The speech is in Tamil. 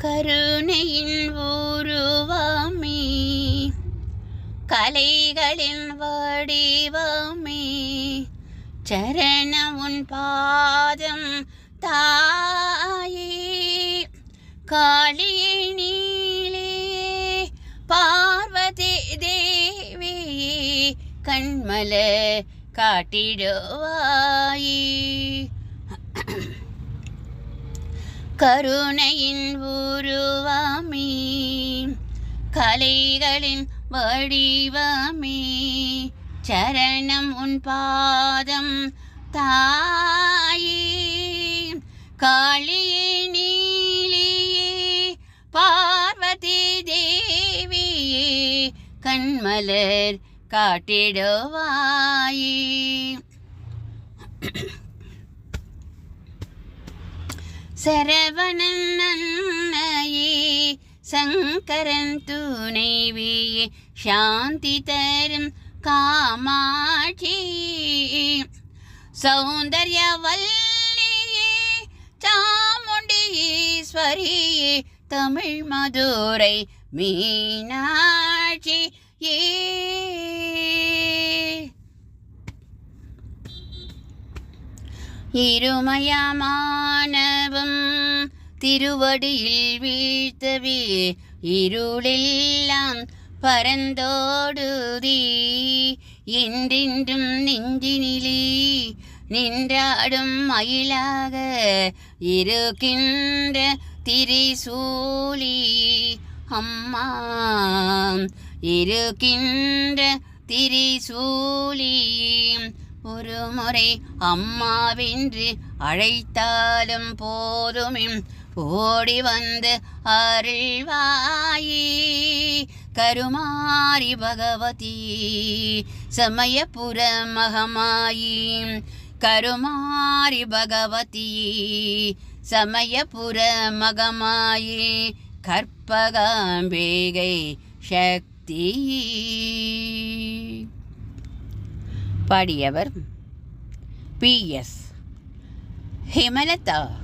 கருணையின் உருவமே, கலைகளின் வடிவமே, சரணம் உன் பாதம் தாயே. காளியே நீலே பார்வதி தேவியே, கண்மலர் காட்டிடுவாயே. கருணையின் உருவமே, கலைகளின் வடிவமே, சரணம் உன் பாதம் தாயே. காளியே நீலியே பார்வதி தேவியே, கண்மலர் காட்டிடுவாயே. சரவணன் அன்னையே, சங்கரன் துணைவியே, சாந்தி தரும் காமாட்சி. சௌந்தர்யவல்லியே, சாமுண்டீஸ்வரியே, தமிழ் மதுரை மீனாட்சி. இருமயமானவம் திருவடியில் வீழ்த்தவே, இருளெல்லாம் பரந்தோடுதீ. என்றென்றும் நெஞ்சினிலே நின்றாடும் மயிலாக இருக்கின்ற திரிசூலி அம்மா, இருக்கின்ற திரிசூலி. ஒரு முறை அம்மாவென்று அழைத்தாலும் போதுமே, ஓடி வந்து அருள்வாயே. கருமாரி பகவதி சமயபுர மகமாயி, கருமாரி பகவதி சமயபுர மகமாயி, கற்பகாம்பிகை சக்தி. பாடியவர் PS ஹேமலதா.